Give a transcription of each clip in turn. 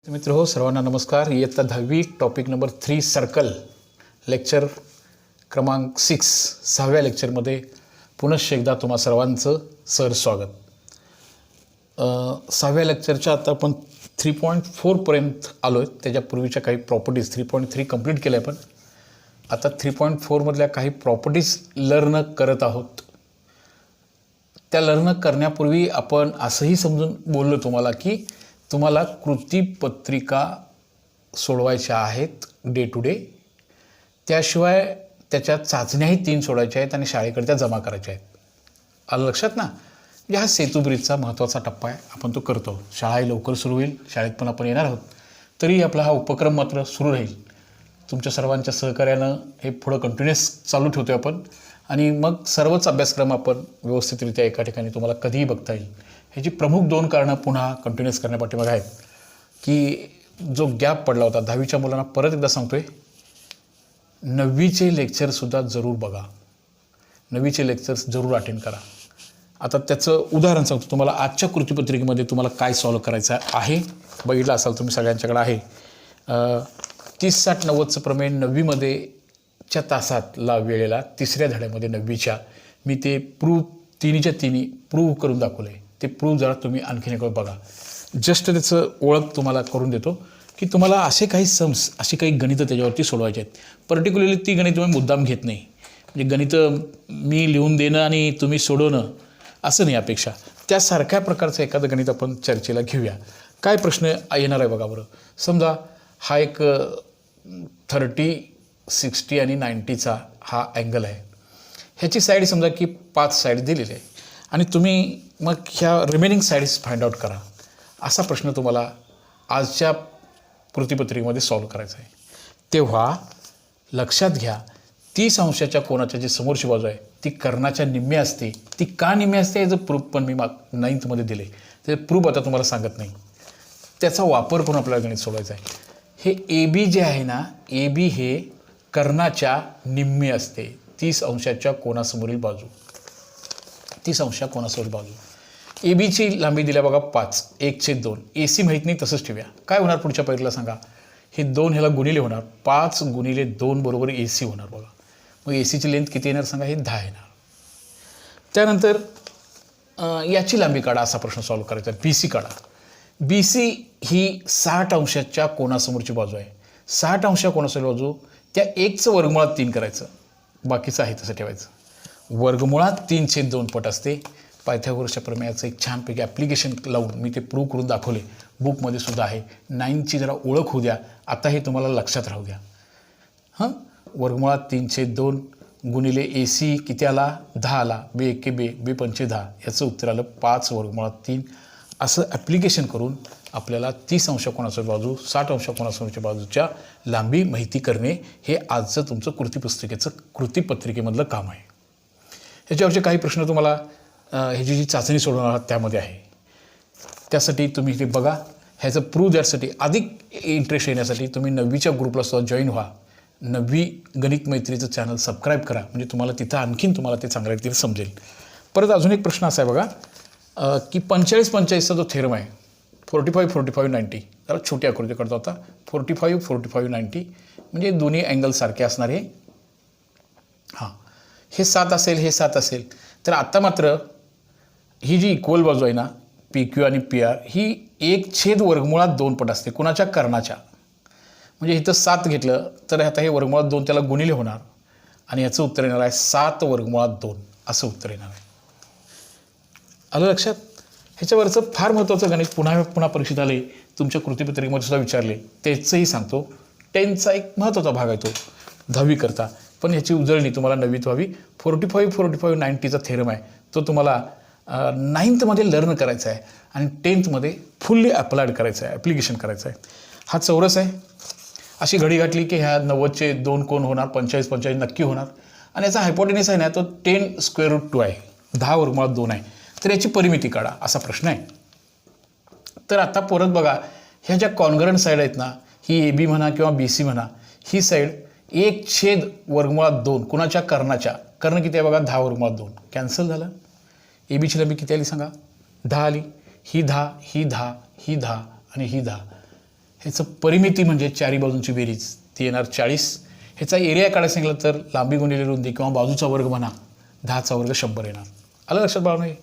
मित्र हो, सर्वांना नमस्कार. इयत्ता 10वी टॉपिक नंबर 3 सर्कल लेक्चर क्रमांक 6 6व्या लेक्चरमध्ये पुनश्च एकदा तुम्हा सर्वांचं सर स्वागत. 6व्या लेक्चरच्या आता आपण 3.4 पर्यंत आलो आहे. त्याच्यापूर्वीच्या काही प्रॉपर्टीज 3.3 कंप्लीट केल्या आपण. आता 3.4 मधल्या काही प्रॉपर्टीज लर्न करत आहोत. त्या लर्न करण्यापूर्वी आपण असंही समजून बोललो तुम्हाला की तुम्हाला कृतीपत्रिका सोडवायच्या आहेत डे टू डे. त्याशिवाय त्याच्या चाचण्याही 3 सोडवायच्या आहेत आणि शाळेकडे त्या जमा करायच्या आहेत. आलं लक्षात ना? म्हणजे हा सेतू ब्रिजचा महत्त्वाचा टप्पा आहे. आपण तो करतो. शाळाही लवकर सुरू होईल, शाळेत पण आपण येणार आहोत. तरी आपला हा उपक्रम मात्र सुरू राहील. तुमच्या सर्वांच्या सहकार्यानं हे पुढं कंटिन्युअस चालू ठेवतो आपण आणि मग सर्वच अभ्यासक्रम आपण व्यवस्थितरित्या एका ठिकाणी तुम्हाला कधीही बघता येईल. ह्याची प्रमुख 2 कारणं पुन्हा कंटिन्युअस करण्यापाठीमागे आहेत की जो गॅप पडला होता 10वीच्या मुलांना परत एकदा सांगतोय, 9वीचे लेक्चरसुद्धा जरूर बघा. 9वीचे लेक्चर्स जरूर अटेंड करा. आता त्याचं उदाहरण सांगतो तुम्हाला. आजच्या कृतीपत्रिकेमध्ये तुम्हाला काय सॉल्व करायचं आहे बघितलं असाल तुम्ही, सगळ्यांच्याकडे आहे. 30-60-90चं प्रमेय 9वीमध्येच्या तासातला वेळेला 3ऱ्या धड्यामध्ये 9वीच्या मी ते तिन्हीच्या तिन्ही प्रूव्ह करून दाखवलं आहे. ते प्रूव्ह जरा तुम्ही आणखीन एक वेळ बघा. जस्ट त्याचं ओळख तुम्हाला करून देतो की तुम्हाला असे काही सम्स, अशी काही गणितं त्याच्यावरती सोडवायचे आहेत. पर्टिक्युलरली ती गणितं तुम्ही मुद्दाम घेत नाही. म्हणजे गणितं मी लिहून देणं आणि तुम्ही सोडवणं असं नाही अपेक्षा. त्यासारख्या प्रकारचं एखादं गणित आपण चर्चेला घेऊया. काय प्रश्न येणार आहे बघा बरं. समजा हा एक 30, 60 आणि 90चा हा अँगल आहे. ह्याची साईड समजा की 5 साईड दिलेली आहे आणि तुम्ही मग ह्या रिमेनिंग साईड्स फाइंड आउट करा. असा प्रश्न तुम्हाला आजच्या कृतीपत्रिकेमध्ये सॉल्व करायचा आहे. तेव्हा लक्षात घ्या, 30 अंशाच्या कोनाच्या जी समोरची बाजू आहे ती कर्णाच्या निम्मे असते. ती का निम्मे असते याचं प्रूफ पण मी 9thमध्ये दिले. ते प्रूफ आता तुम्हाला सांगत नाही. त्याचा वापर करून आपल्याला गणित सोडवायचं आहे. हे ए बी जे आहे ना, ए बी हे कर्णाच्या निम्मे असते. 30 अंशाच्या कोनासमोरील बाजू, 30 अंशाच्या कोनासमोरील बाजू. ए बीची लांबी दिल्या बघा 5, 1/2. ए सी माहीत नाही, तसंच ठेवूया. काय होणार पुढच्या पहिल्याला सांगा. हे 2 ह्याला गुणिले होणार. 5 गुणिले 2 बरोबर ए सी होणार बघा. मग ए सीची लेंथ किती येणार सांगा. हे 10 येणार. त्यानंतर याची लांबी काढा. असा प्रश्न सॉल्व करायचा. बी सी काढा. बी सी ही 60 अंशाच्या कोनासमोरची बाजू आहे. 60 अंशाच्या कोनासमोरची बाजू, त्या 1चं वर्गमुळात 3 करायचं. बाकीचं आहे तसं ठेवायचं. वर्गमुळात 3/2 पट असते. पायथागोरसच्या प्रमेयाचं एक छानपैकी ॲप्लिकेशन लावून मी ते प्रूव्ह करून दाखवले. बुकमध्ये सुद्धा आहे. 9ची जरा ओळख होऊ द्या. आता हे तुम्हाला लक्षात राहू द्या. वर्गमुळात 3/2 गुणिले ए सी किती आला. 10 आला. बे एके बे, बे पंचे 10. याचं उत्तर आलं 5 वर्गमुळात 3. असं ॲप्लिकेशन करून आपल्याला 30 अंश कोनासमोर बाजू, 60 अंश कोनासमोरच्या बाजूच्या लांबी माहिती करणे हे आजचं तुमचं कृतीपत्रिकेमधलं काम आहे. ह्याच्यावरचे काही प्रश्न तुम्हाला ह्याची जी चाचणी सोडवणार आहात त्यामध्ये आहे. त्यासाठी तुम्ही ते बघा. ह्याचं प्रूव्ह द्यासाठी अधिक इंटरेस्ट येण्यासाठी तुम्ही 9वीच्या ग्रुपला सुद्धा जॉईन व्हा. 9वी गणित मैत्रीचं चॅनल सबस्क्राईब करा. म्हणजे तुम्हाला तिथं आणखीन तुम्हाला ते चांगल्या रीतीने समजेल. परत अजून एक प्रश्न असा आहे बघा की 45-45चा जो थेरम आहे, 45-45-90, जरा छोटी आकृती करतो आता. 45-45-90 म्हणजे दोन्ही अँगल सारखे असणारे. हे 7 असेल, हे 7 असेल. तर आता मात्र ही जी इक्वल बाजू आहे ना, पी क्यू आणि पी आर, ही 1/2 पट असते. कुणाच्या? कर्णाच्या. म्हणजे इथं 7 घेतलं तर आता हे वर्गमुळात 2 त्याला गुणिले होणार आणि याचं उत्तर येणार आहे 7 वर्गमुळात 2 असं उत्तर येणार आहे. आलं लक्षात? ह्याच्यावरचं फार महत्त्वाचं गणित पुन्हा परीक्षेत आले, तुमच्या कृतीपत्रिकेमध्ये सुद्धा विचारले, त्याचंही सांगतो. 10चा एक महत्त्वाचा भाग आहे तो 10वी करता. पण ह्याची उजळणी तुम्हाला 9वीत व्हावी. 45-45-90चा थेरम आहे तो तुम्हाला 9thमध्ये लर्न करायचा आहे आणि 10thमध्ये फुल्ली अप्लाइड करायचं आहे, ॲप्लिकेशन करायचं आहे. हा चौरस आहे. अशी घडी घातली की ह्या 90चे 2 कोण होणार, 45-45 नक्की होणार. आणि याचा हायपोटेनस आहे ना, तो 10√2 आहे. 10 वर्गमुळात 2 आहे. तर याची परिमिती काढा असा प्रश्न आहे. तर आता परत बघा, ह्या ज्या कॉन्ग्रंट साईड आहेत ना, ही ए बी म्हणा किंवा बी सी म्हणा, ही साईड 1/2 कुणाच्या? कर्णाच्या. कर्ण किती आहे बघा. 10 वर्गमुळात 2. कॅन्सल झालं. ए बीची लांबी किती आली सांगा. 10 आली. ही 10, ही 10, ही 10 आणि ही 10. ह्याचं परिमिती म्हणजे चारी बाजूंची बेरीज ती येणार 40. ह्याचा एरिया काढायला सांगितलं तर लांबी गुणिले रुंदी किंवा बाजूचा वर्ग म्हणा 10चा वर्ग 100 येणार. आलं लक्षात बाळा? नाही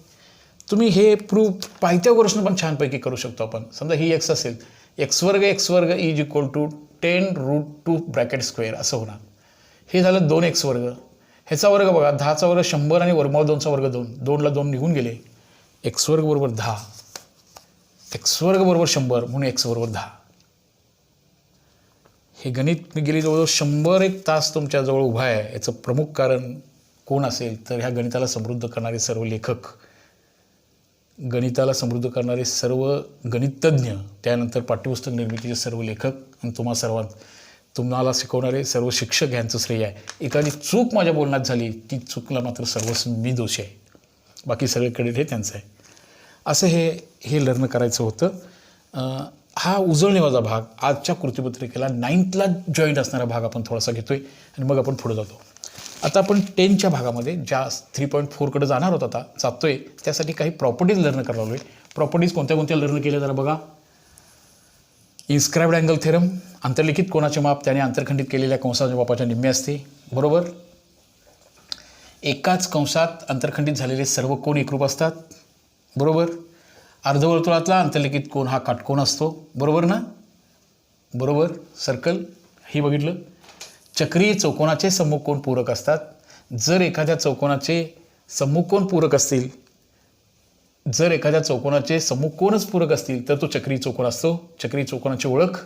तुम्ही हे प्रूफ पायथ्या गोष्टी पण छानपैकी करू शकतो आपण. समजा ही एक्स असेल, एक्स वर्ग is equal to 10√2 bracket square असं होणार. हे झालं 2x वर्ग. ह्याचा वर्ग बघा 10चा वर्ग 100 आणि वर्गमूळ 2चा वर्ग 2. 2ला 2 निघून गेले. एक्स वर्ग बरोबर 10, एक्स वर्ग बरोबर 100 म्हणून एक्स बरोबर 10. हे गणित मी गेली जवळजवळ 100 तास तुमच्याजवळ उभा आहे. याचं प्रमुख कारण कोण असेल तर ह्या गणिताला समृद्ध करणारे सर्व लेखक, गणिताला समृद्ध करणारे सर्व गणितज्ञ, त्यानंतर पाठ्यपुस्तक निर्मितीचे सर्व लेखक आणि तुम्हाला शिकवणारे सर्व शिक्षक यांचं श्रेय आहे. एखादी चूक माझ्या बोलण्यात झाली ती चूकला मात्र सर्वस्व मी दोषी आहे, बाकी सगळे क्रेडिट हे त्यांचं आहे. असं हे लर्न करायचं होतं. हा उजळणीवाचा भाग आजच्या कृतीपत्रिकेला 9thला जॉईंट असणारा भाग आपण थोडासा घेतोय आणि मग आपण पुढे जातो. आता आपण 10च्या भागामध्ये ज्या 3.4कडे जाणार होत आता जातोय त्यासाठी काही प्रॉपर्टीज लर्न करायला लागलोय. प्रॉपर्टीज कोणत्या लर्न केल्या जरा बघा. इन्स्क्राइब्ड अँगल थेरम, अंतर्लिखित कोनाचे माप त्याने आंतरखंडित केलेल्या कंसाच्या मापाच्या निम्मे असते. बरोबर. एकाच कंसात आंतरखंडित झालेले सर्व कोन एकरूप असतात. बरोबर. अर्धवर्तुळातला अंतर्लिखित कोन हा काटकोन असतो. बरोबर ना? बरोबर. सर्कल हे बघितलं. चक्रीय चौकोनाचे सम्मुख कोन पूरक असतात. जर एखाद्या चौकोनाचे सम्मुख कोन पूरक असतील, जर एखाद्या चौकोनाचे सम्मुख कोनच पूरक असतील तर तो चक्रीय चौकोन असतो. चक्रीय चौकोनाची ओळख.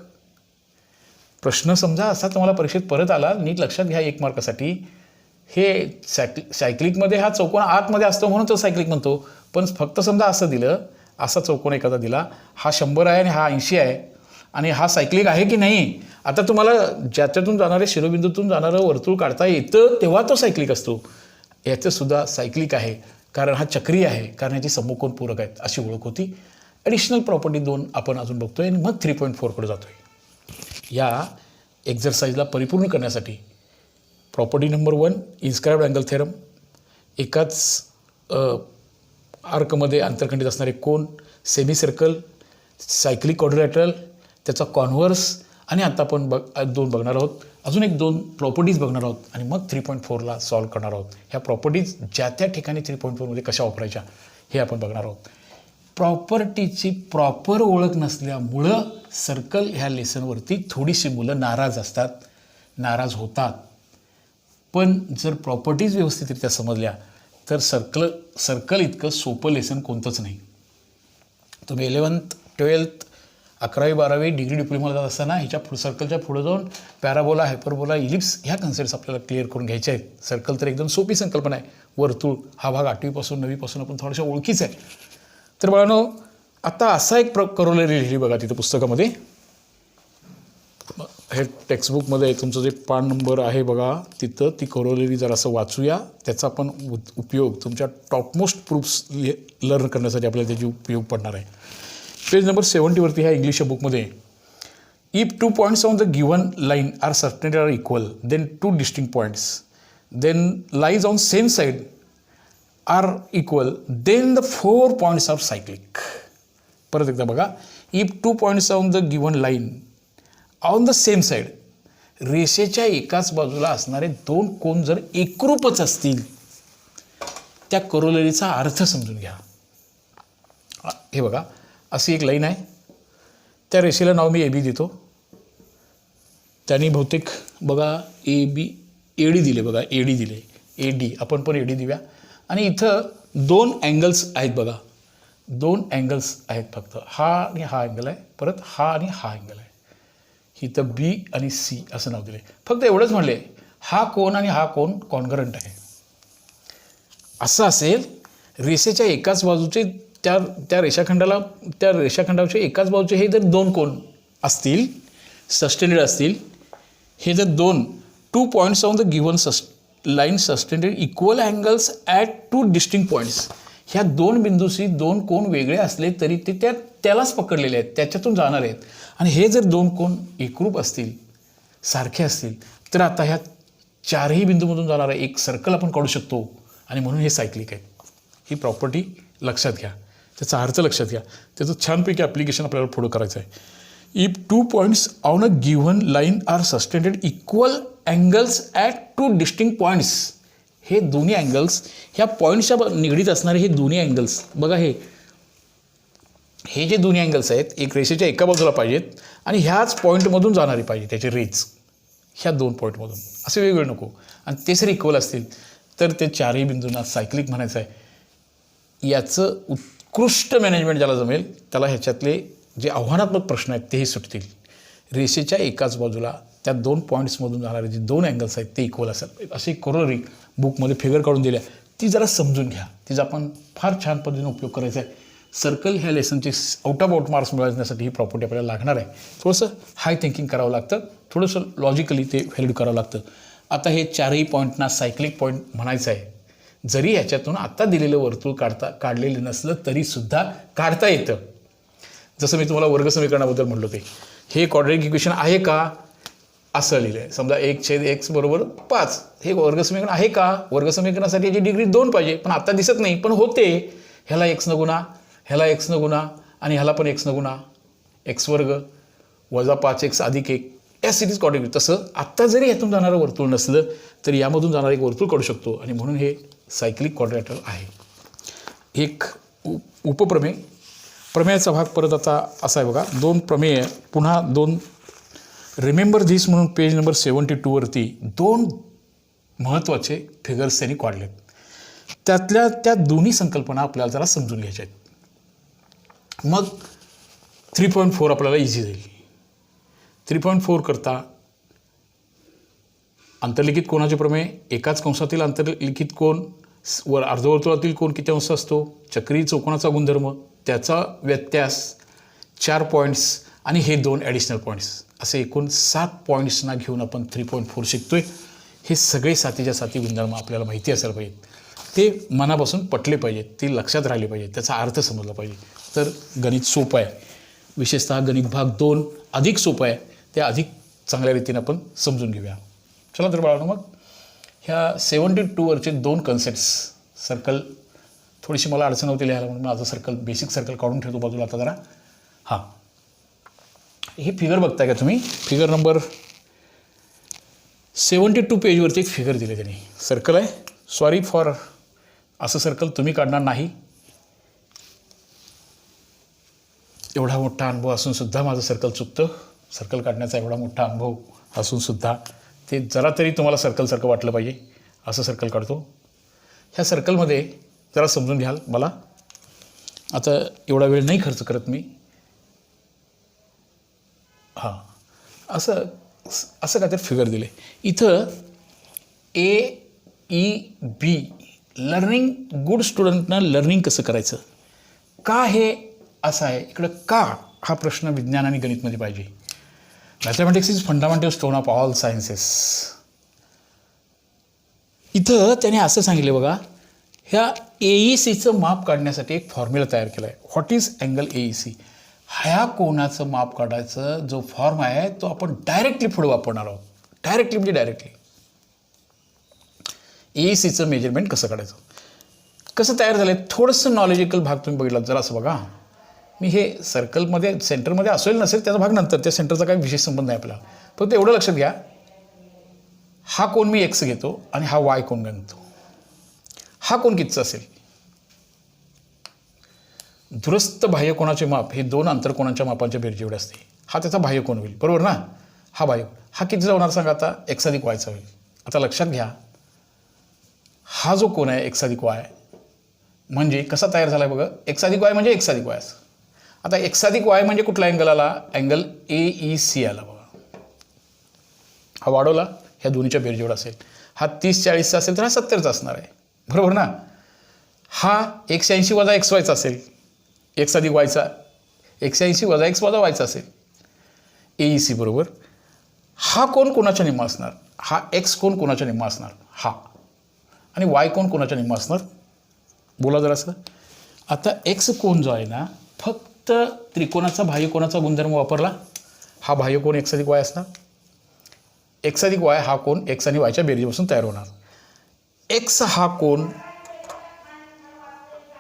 प्रश्न समजा असा तुम्हाला परीक्षेत परत आला, नीट लक्षात घ्या 1 मार्कासाठी. हे सायक्लिकमध्ये हा चौकोन आतमध्ये असतो म्हणून तो सायक्लिक म्हणतो. पण फक्त समजा असं दिलं, असा चौकोन एखादा दिला, हा 100 आहे आणि हा 80 आहे आणि हा सायक्लिक आहे की नाही, आता तुम्हाला ज्याच्यातून जाणारे शिरोबिंदूतून जाणारं वर्तुळ काढता येतं तेव्हा तो सायक्लिक असतो. याचंसुद्धा सायक्लिक आहे कारण हा चक्रीय आहे, कारण याची सम्मुख कोन पूरक आहेत अशी ओळख होती. ॲडिशनल प्रॉपर्टी 2 आपण अजून बघतोय आणि मग 3.4कडे जातोय. या एक्झरसाईजला परिपूर्ण करण्यासाठी property number 1 inscribed angle theorem, एकाच आर्कमध्ये आंतरखंडित असणारे कोन, सेमी सर्कल, सायक्लिक क्वाड्रिलॅटरल, त्याचा कॉन्व्हर्स आणि आता आपण 2 बघणार आहोत. अजून 2 प्रॉपर्टीज बघणार आहोत आणि मग 3.4ला सॉल्व करणार आहोत. ह्या प्रॉपर्टीज ज्या त्या ठिकाणी 3.4मध्ये कशा वापरायच्या हे आपण बघणार आहोत. प्रॉपर्टीची प्रॉपर ओळख नसल्यामुळं सर्कल ह्या लेसनवरती थोडीशी मुलं नाराज असतात, नाराज होतात. पण जर प्रॉपर्टीज व्यवस्थितरित्या समजल्या तर सर्कल इतकं सोपं लेसन कोणतंच नाही. तुम्ही 11th 12th 11वी 12वी डिग्री डिप्लोमाला जात असताना ह्याच्या सर्कलच्या पुढे जाऊन पॅराबोला, हायपरबोला, इलिप्स ह्या कन्सेप्ट्स आपल्याला क्लिअर करून घ्यायचे आहेत. सर्कल तर एकदम सोपी संकल्पना आहे. वर्तुळ हा भाग 8वीपासून 9वीपासून आपण थोड्याशा ओळखीच आहे. तर बाळांनो आता असा एक करोलरी लिहिली बघा तिथं पुस्तकामध्ये. हे टेक्स्टबुकमध्ये तुमचं जे पान नंबर आहे बघा तिथं ती करोलरी जरासं वाचूया. त्याचा आपण उपयोग तुमच्या टॉपमोस्ट प्रूफ्स लर्न करण्यासाठी आपल्याला त्याची उपयोग पडणार आहे. पेज नंबर 70वरती ह्या इंग्लिश बुकमध्ये if 2 points on the given line are certainly are equal then 2 distinct points then lies on same side are equal then the 4 points are cyclic. परत एकदा बघा. If 2 points on the given line on the same side, रेषेच्या एकाच बाजूला असणारे 2 कोन जर एकरूपच असतील त्या करोलरीचा अर्थ समजून घ्या. हे बघा अशी एक लाईन आहे, त्या रेषेला नाव मी AB देतो. त्यांनी बहुतेक बघा AD दिले बघा, AD दिले, AD आपण पण AD देऊया. आणि इथं 2 अँगल्स आहेत बघा, 2 अँगल्स आहेत फक्त. हा आणि हा अँगल आहे, परत हा आणि हा अँगल आहे. इथं B आणि C असं नाव दिले. फक्त एवढंच म्हणले हा कोन आणि हा कोन कॉन्ग्रंट आहे. असं असेल रेषेच्या एकाच बाजूचे त्या रेषाखंडाचे एकाच बाजूचे हे जर 2 कोन असतील, सस्टेंडेड असतील, हे जर 2 points on the given line sustained equal angles at 2 distinct points, ह्या 2 बिंदूशी 2 कोन वेगळे असले तरी ते त्यालाच पकडलेले आहेत, त्याच्यातून जाणार आहेत. आणि हे जर 2 कोन एकरूप असतील, सारखे असतील, तर आता ह्या 4ही बिंदूमधून जाणारा एक सर्कल आपण काढू शकतो आणि म्हणून हे सायक्लिक आहे. ही प्रॉपर्टी लक्षात घ्या, त्याचा अर्थ लक्षात घ्या. त्याचं छानपैकी ॲप्लिकेशन आपल्याला पुढं करायचं आहे. If 2 points on a given line are subtended equal angles at 2 distinct points. हे दोन्ही अँगल्स, ह्या पॉईंट्सच्या निगडीत असणारे हे दोन्ही अँगल्स बघा, हे जे दोन्ही अँगल्स आहेत एक रेषेच्या एका बाजूला पाहिजेत आणि ह्याच पॉईंटमधून जाणारी पाहिजे त्याची रेज, ह्या 2 पॉईंटमधून, असे वेगवेगळे नको. आणि ते जर इक्वल असतील तर ते चारही बिंदूंना सायक्लिक म्हणायचं आहे. याचं उत्कृष्ट मॅनेजमेंट ज्याला जमेल त्याला ह्याच्यातले जे आव्हानात्मक प्रश्न आहेत तेही सुटतील. रेषेच्या एकाच बाजूला त्या 2 पॉईंट्समधून जाणारे जे 2 अँगल्स आहेत ते इक्वल असेल. अशी कोरोलरी बुकमध्ये फिगर काढून दिल्या, ती जरा समजून घ्या. तिचा आपण फार छान पद्धतीने उपयोग करायचा आहे. सर्कल ह्या लेसनचे आउट ऑफ आउट मार्क्स मिळवण्यासाठी ही प्रॉपर्टी आपल्याला लागणार आहे. थोडंसं हाय थिंकिंग करावं लागतं, थोडंसं लॉजिकली ते व्हॅलिड करावं लागतं. आता हे चारही पॉईंटना सायक्लिक पॉईंट म्हणायचं आहे. जरी ह्याच्यातून आत्ता दिलेलं वर्तुळ काढलेलं नसलं तरीसुद्धा काढता येतं. जसं मी तुम्हाला वर्ग समीकरणाबद्दल म्हटलं ते, हे क्वाड्रॅटिक इक्वेशन आहे का असं लिहिलं आहे. समजा 1/x = 5 हे वर्ग समीकरण आहे का? वर्ग समीकरणासाठी याची डिग्री 2 पाहिजे, पण आत्ता दिसत नाही, पण होते. ह्याला x न गुणा, ह्याला x न गुणा आणि ह्याला पण x न गुणा, x² - 5x + 1 या सिरीज क्वाड्रॅटिक. तसं आत्ता जरी ह्यातून जाणारं वर्तुळ नसलं तर यामधून जाणारं एक वर्तुळ काढू शकतो आणि म्हणून हे सायक्लिक क्वाड्रॅटर आहे. एक उपप्रमेय. प्रमेयाचा भाग परत आता असा आहे बघा, 2 प्रमेय पुन्हा 2 रिमेंबर धिस म्हणून पेज नंबर 72 वरती 2 महत्त्वाचे फिगर्स त्यांनी काढलेत. त्यातल्या त्या दोन्ही संकल्पना आपल्याला जरा समजून घ्यायच्या आहेत. मग 3.4 आपल्याला इझी जाईल. 3.4 करता अंतर्लिखित कोनाचे प्रमेय, एकाच कंसातील अंतर्लिखित कोन वर अर्धवर्तुळातील कोन किती अंश असतो, चक्री चौकोनाचा गुणधर्म, त्याचा व्यत्यास, 4 पॉईंट्स आणि हे 2 ॲडिशनल पॉईंट्स, असे एकूण 7 पॉईंट्सना घेऊन आपण 3.4 शिकतोय. हे सगळे साथीच्या साथी गुणधर्म आपल्याला माहिती असायला पाहिजेत, ते मनापासून पटले पाहिजेत, ते लक्षात राहिले पाहिजेत, त्याचा अर्थ समजला पाहिजे. तर गणित सोपं आहे. विशेषतः गणित भाग 2 अधिक सोपं आहे, ते अधिक चांगल्या रीतीने आपण समजून घेऊया. चला तर बाळांनो, मग ह्या 72 वरचे 2 कन्सेप्ट्स, सर्कल थोडीशी मला अडचण होती लिहायला म्हणून माझं सर्कल, बेसिक सर्कल काढून ठेवतो बाजूला आता जरा. हां, ही फिगर बघताय का तुम्ही? फिगर नंबर 72 पेजवरती एक फिगर दिली त्यांनी. सर्कल आहे, सॉरी फॉर असं सर्कल तुम्ही काढणार नाही. एवढा मोठा अनुभव असूनसुद्धा माझं सर्कल चुकतं. सर्कल काढण्याचा एवढा मोठा अनुभव असूनसुद्धा ते जरा तरी तुम्हाला सर्कलसारखं वाटलं पाहिजे असं सर्कल काढतो. ह्या सर्कलमध्ये जरा समजून घ्याल मला. आता एवढा वेळ नाही खर्च करत मी. हां, असं काहीतरी फिगर दिले इथं. AEB लर्निंग, गुड स्टुडंटनं लर्निंग कसं करायचं, का हे असं आहे इकडं, का हा प्रश्न विज्ञान आणि गणितमध्ये पाहिजे. Mathematics is fundamental stone of all sciences. इथं त्याने असं सांगितलं बघा, ह्या AECचं माप काढण्यासाठी एक फॉर्म्युला तयार केला आहे. What is angle AEC. ह्या कोणाचं माप काढायचं जो फॉर्म आहे तो आपण डायरेक्टली पुढे वापरणार आहोत. डायरेक्टली म्हणजे डायरेक्टली AECचं मेजरमेंट कसं काढायचं, कसं तयार झालं आहे. थोडंसं नॉलेजिकल भाग तुम्ही बघितला जरा असं बघा. मी हे सर्कलमध्ये सेंटरमध्ये असेल नसेल त्याचा भाग नंतर, त्या सेंटरचा काही विशेष संबंध नाही आपला. फक्त एवढं लक्षात घ्या, हा कोण मी X घेतो आणि हा Y कोण घेतो. हा कोण कितीचा असेल. दुरस्थ बाह्य कोणाचे माप हे 2 आंतरकोणांच्या मापांच्या बेरजे एवढे असते. हा त्याचा बाह्य कोण होईल, बरोबर ना. हा बाह्य, हा कितीचा होणार सांगा आता, X + Y होईल. आता लक्षात घ्या, हा जो कोण आहे X + Y म्हणजे कसा तयार झाला आहे बघा. X + Y म्हणजे X + Y. आता X + Y म्हणजे कुठला अँगल आला, अँगल AEC आला बघा. हा वाढवला, ह्या दोन्हीच्या बेरजेवढा असेल. हा 30-40चा असेल तर हा 70चा असणार आहे, बरोबर ना. हा 180 - XY असेल, X + Yचा 180 - X - Yचा असेल AEC बरोबर. हा कोण कोणाच्या निम्मा असणार, हा X कोण कोणाच्या निम्मा असणार, हा, आणि Y कोण कोणाच्या निम्मा असणार, बोला जरासं. आता X कोण जो आहे ना, फक्त त्रिकोणाचा बाह्य कोणाचा गुणधर्म वापरला, हा बाह्य कोण X + Y असणार. X + Y हा कोण X आणि Yच्या बेरजेपासून तयार होणार. X हा कोण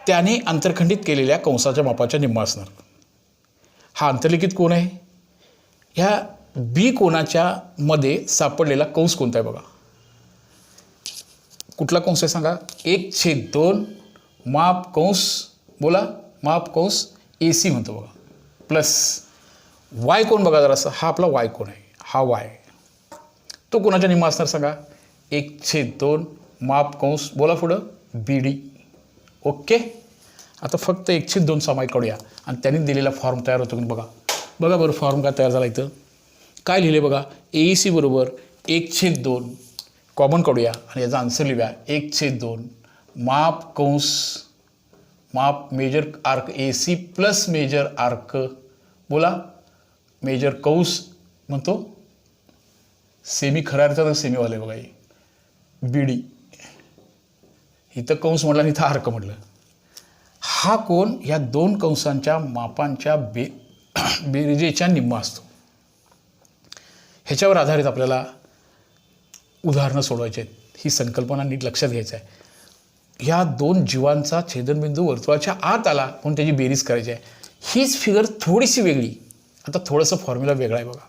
त्याने अंतरखंडित केलेल्या कंसाच्या मापाच्या निम्मा असणार. हा अंतर्लिखित कोण आहे, ह्या बी कोणाच्या मध्ये सापडलेला कंस कोणता आहे बघा. कुठला कंस आहे सांगा. 1/2 माप कंस, बोला माप कंस AC म्हणतो बघा, प्लस वाय कोण बघा जरासं. हा आपला वाय कोण आहे, हा वाय. तो कोणाच्या निम्मा असणार सांगा. 1/2 माप कंस, बोला पुढं BD. ओके. आता फक्त 1/2 सामायिक काढूया आणि त्यांनी दिलेला फॉर्म तयार होतो की बघा. बघा बरं फॉर्म काय तयार झाला इथं. काय लिहिले बघा. AEC बरोबर 1/2 कॉमन काढूया आणि याचा आन्सर लिहूया. 1/2 माप कंस, माप major arc AC plus major arc, बोला मेजर कंस म्हणतो सेमी, खऱ्या अर्थानं सेमीवाले बघा हे BD. इथं कंस म्हटलं आणि इथं आर्क म्हटलं. हा कोण या दोन कंसांच्या मापांच्या बेरजेच्या निम्मा असतो. ह्याच्यावर आधारित आपल्याला उदाहरणं सोडवायची आहेत. ही संकल्पना नीट लक्षात घ्यायचं आहे. ह्या दोन जीवांचा छेदनबिंदू वर्तुळाच्या आत आला म्हणून त्याची बेरीज करायची आहे. हीच फिगर थोडीशी वेगळी. आता थोडंसं फॉर्म्युला वेगळा आहे बघा.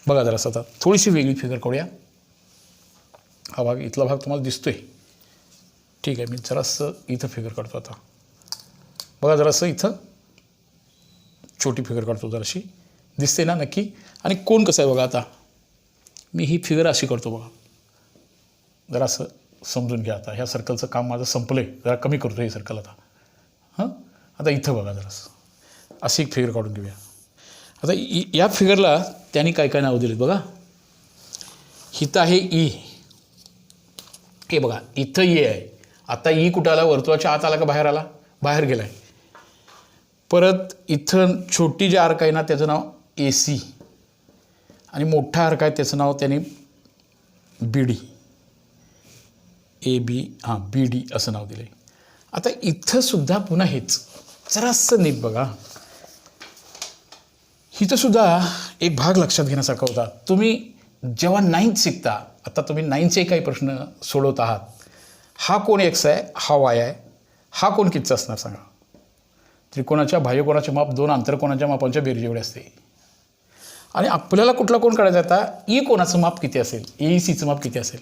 बघा जरासं आता थोडीशी वेगळी फिगर काढूया. हा भाग, इथला भाग तुम्हाला दिसतोय. ठीक आहे, मी जरासं इथं फिगर काढतो. आता बघा जरासं इथं छोटी फिगर काढतो, जराशी दिसते ना नक्की. आणि कोण कसं आहे बघा. आता मी ही फिगर अशी करतो बघा. जरासं समजून घ्या. आता ह्या सर्कलचं काम माझं संपलं आहे, जरा कमी करतो हे सर्कल आता. आता इथं बघा जरासं अशी एक फिगर काढून घेऊया. आता या फिगरला त्यांनी काय काय नावं दिलीत बघा. इथं आहे E. हे बघा इथं E आहे. आता E कुठं आला, वर्तुळाच्या आत आला का बाहेर आला, बाहेर गेला आहे. परत इथं छोटी जी आर्क आहे ना त्याचं नाव AC आणि मोठा आर्क आहे त्याचं नाव त्याने BD, AB, BD असं नाव दिलं आहे. आता इथं सुद्धा पुन्हा हेच जरासं नीट बघा. इथं सुद्धा एक भाग लक्षात घेण्यासारखा होता. तुम्ही जेव्हा 9th शिकता, आता तुम्ही 9th काही प्रश्न सोडवत आहात. हा कोण X आहे, हा Y आहे. हा कोण कितीचा असणार सांगा. त्रिकोणाच्या बाह्यकोणाचे माप 2 आंतरकोणाच्या मापांच्या बेरजे एवढे असते. आणि आपल्याला कुठला कोण काढायचा आता. E कोणाचं माप किती असेल, AECचं माप किती असेल.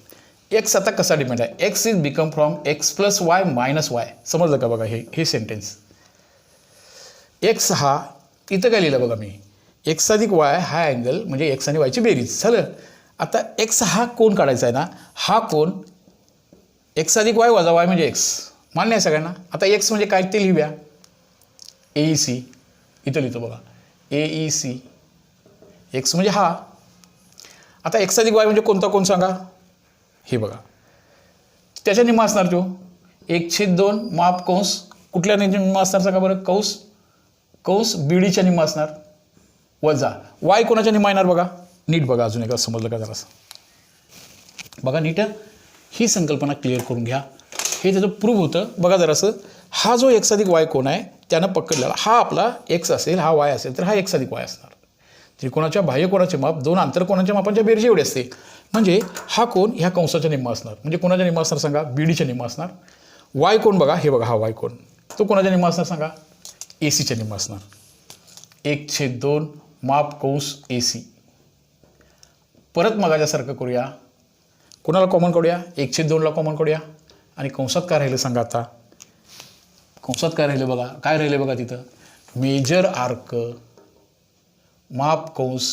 X आता कसा डिपेंड आहे. X is become from X plus Y minus Y. समजलं का बघा हे सेंटेन्स. X हा इथं काय लिहिलं बघा मी. X अधिक Y हा अँगल म्हणजे X आणि Y ची बेरीज झालं. आता X हा कोण काढायचा आहे ना. हा कोण X अधिक Y वजा Y म्हणजे X. मान्य आहे सगळ्यांना. आता X म्हणजे काय ते लिहूया. AEC इथं लिहितो बघा. AEC X म्हणजे हा. आता X अधिक Y म्हणजे कोणता कोण सांगा. हे बघा त्याच्या निम्मा असणार तो. 1/2 माप कंस कुठल्या निम्मा असणार सांगा बरं. कंस BDच्या निम्मा असणार वजा Y कोणाच्या निम्मा येणार बघा. नीट बघा अजून एकदा समजलं का जरासं बघा नीट. ही संकल्पना क्लिअर करून घ्या. हे त्याचं प्रूव्ह होतं बघा जरासं. हा जो X अधिक Y कोण आहे त्यानं पकडलेला हा आपला X असेल, हा Y असेल तर हा X अधिक Y असणार. त्रिकोणाच्या बाह्यकोणाचे माप 2 आंतरकोणाच्या मापांच्या बेरजे एवढे असते. म्हणजे हा कोण ह्या कंसाच्या निम्मा असणार. म्हणजे कोणाच्या निम्मा असणार सांगा. BDच्या निम्मा असणार. Y कोण बघा. हे बघा हा Y कोण, तो कोणाच्या निम्मा असणार सांगा. ACच्या निम्मा असणार. 1/2 माप कंस AC. परत मगाच्यासारखं करूया. कोणाला कॉमन काढूया. 1/2ला कॉमन काढूया. आणि कंसात काय राहिलं सांगा. आता कंसात काय राहिलं बघा. काय राहिलं बघा तिथं. मेजर आर्क माप कंस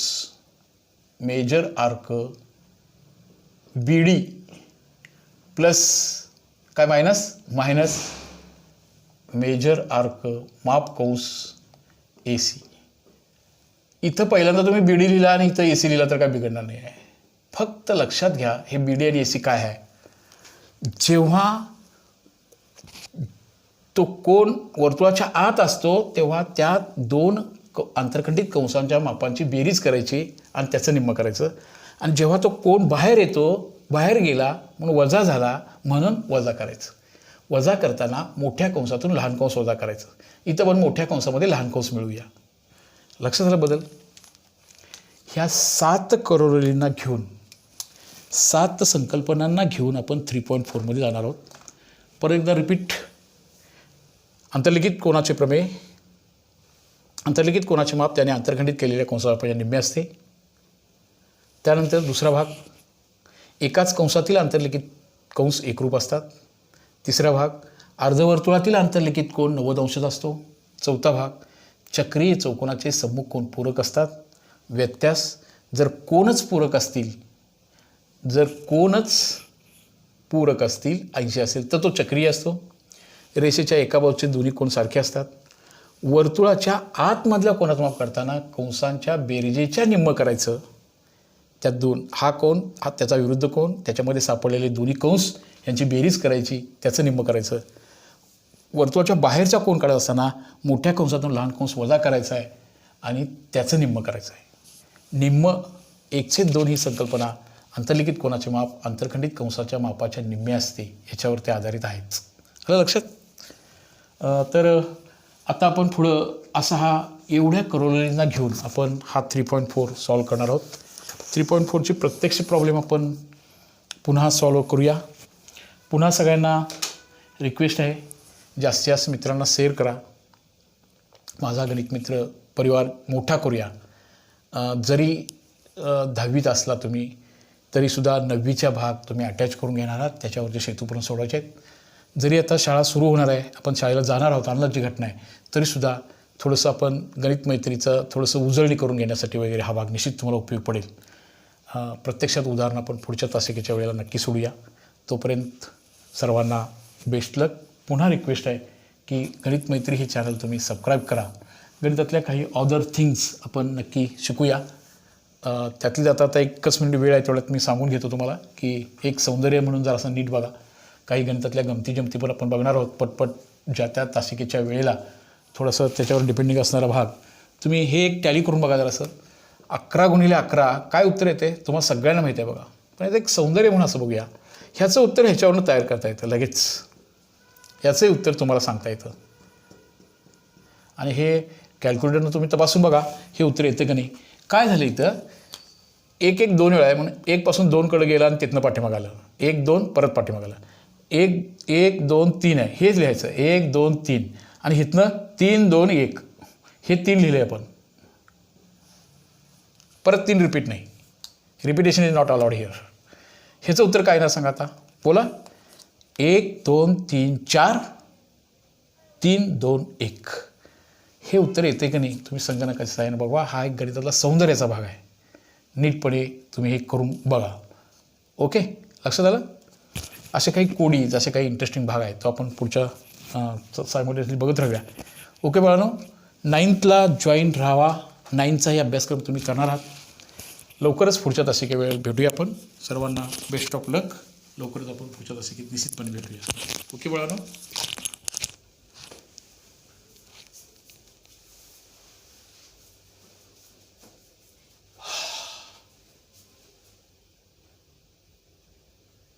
मेजर आर्क BD प्लस काय मायनस मेजर आर्क माप कंस AC. इथं पहिल्यांदा तुम्ही BD लिहिला आणि इथं AC लिहिला तर काय बिघडणार नाही आहे. फक्त लक्षात घ्या हे BD आणि AC काय आहे. जेव्हा तो कोण वर्तुळाच्या आत असतो तेव्हा त्या दोन आंतरखंडित कंसांच्या मापांची बेरीज करायची आणि त्याचं निम्म करायचं. आणि जेव्हा तो कोण बाहेर येतो, बाहेर गेला म्हणून वजा झाला म्हणून वजा करायचं. वजा करताना मोठ्या कंसातून लहान कंस वजा करायचं. इथं पण मोठ्या कंसामध्ये लहान कंस मिळवूया. लक्षात झालं बदल. ह्या 7 करोडरलींना घेऊन 7 संकल्पनांना घेऊन आपण 3.4 मध्ये जाणार आहोत. परत एकदा रिपीट. अंतर्लिखित कोणाचे प्रमेय. अंतर्लिखित कोणाचे माप त्याने अंतर्खंडित केलेल्या कंसाच्या निम्मे असते. त्यानंतर दुसरा भाग, एकाच कंसातील आंतरलिखित कंस एकरूप असतात. तिसरा भाग, अर्धवर्तुळातील आंतरलिखित कोन 90 अंशाचा असतो. चौथा भाग, चक्रीय चौकोनाचे सम्मुख कोन पूरक असतात. व्यत्यास, जर कोनच पूरक असतील, जर कोनच पूरक असतील 80 असेल तर तो चक्रीय असतो. रेषेच्या एका बाजूचे दोन्ही कोन सारखे असतात. वर्तुळाच्या आतमधल्या कोनात माप काढताना कंसांच्या बेरजेच्या निम्म करायचं. त्यात दोन, हा कोन हा त्याचा विरुद्ध कोन, त्याच्यामध्ये सापडलेले दोन्ही कंस यांची बेरीज करायची, त्याचं निम्म करायचं. वर्तुळाच्या बाहेरचा कोन काढत असताना मोठ्या कंसातून लहान कंस वजा करायचा आहे आणि त्याचं निम्म करायचं आहे. निम्म 1/2 ही संकल्पना अंतर्लिखित कोनाचे माप आंतरखंडित कंसाच्या मापाच्या निम्मे असते याच्यावर ते आधारित आहेच. आलं लक्षात? तर आता आपण पुढं असा हा एवढ्या करोडररीजना घेऊन आपण हा 3.4 सॉल्व करणार आहोत. 3.4ची प्रत्यक्ष प्रॉब्लेम आपण पुन्हा सॉल्व करूया. पुन्हा सगळ्यांना रिक्वेस्ट आहे, जास्तीत जास्त मित्रांना शेअर करा. माझा गणित मित्र परिवार मोठा करूया. जरी 10वीत असला तुम्ही तरीसुद्धा 9वीचा भाग तुम्ही अटॅच करून घेणार आहात, त्याच्यावरचे सेतू सोडवायचे आहेत. जरी आता शाळा सुरू होणार आहे, आपण शाळेला जाणार आहोत, आनंदाची घटना आहे, तरीसुद्धा थोडंसं आपण गणित मैत्रीचं थोडंसं उजळणी करून घेण्यासाठी वगैरे हा भाग निश्चित तुम्हाला उपयोग पडेल. प्रत्यक्षात उदाहरण आपण पुढच्या तासिकेच्या वेळेला नक्की सोडूया. तोपर्यंत सर्वांना बेस्ट लक. पुन्हा रिक्वेस्ट आहे की गणित मैत्री हे चॅनल तुम्ही सबस्क्राईब करा. गणितातल्या काही अदर थिंग्स आपण नक्की शिकूया. त्यातली आता एकच मिनिट वेळ आहे, तेवढ्यात मी सांगून घेतो तुम्हाला की एक सौंदर्य म्हणून जर असं नीट बघा. काही गणितातल्या गमती जमती पण आपण बघणार आहोत पटपट ज्या त्या तासिकेच्या वेळेला. थोडंसं त्याच्यावर डिपेंडिंग असणारा भाग तुम्ही हे एक टॅली करून बघा जरासं. 11 × 11 काय उत्तर येते तुम्हाला सगळ्यांना माहिती आहे बघा, पण याचं एक सौंदर्य म्हणून असं बघूया. ह्याचं उत्तर ह्याच्यावरून तयार करता येतं लगेच. याचंही उत्तर तुम्हाला सांगता येतं आणि हे कॅल्क्युलेटरनं तुम्ही तपासून बघा हे उत्तर येतं का नाही. काय झालं इथं 1 1 2 वेळा आहे म्हणून 1 पासून 2 कडे गेला आणि तिथनं पाठीमागं आलं. 1 2 परत पाठीमागं आलं. 1 1 2 3 आहे हेच लिहायचं. 1 2 3 आणि इथनं 3 2 1 हे 3 लिहिले आपण. परत 3 रिपीट नाही. Repetition is not allowed here. ह्याचं उत्तर काय ना सांगा आता बोला. 1 2 3 4 3 2 1 हे उत्तर येते का नाही तुम्ही संगणकाच्या सहाय्याने बघा. हा एक गणितातला सौंदर्याचा भाग आहे. नीटपणे तुम्ही हे करून बघा. ओके, लक्षात आलं? असे काही कोडीज असे काही इंटरेस्टिंग भाग आहेत तो आपण पुढच्या सायमल्टेनियसली बघत राहूया. ओके बाळांनो, 9thला जॉईन राहावा. 9चाही अभ्यासक्रम तुम्ही करणार आहात. लवकरच पुढच्या तासिके वेळ भेटूया आपण. सर्वांना बेस्ट ऑफ लक. लवकरच आपण पुढच्या तासिकेत निश्चितपणे भेटूया. ओके बाळांनो.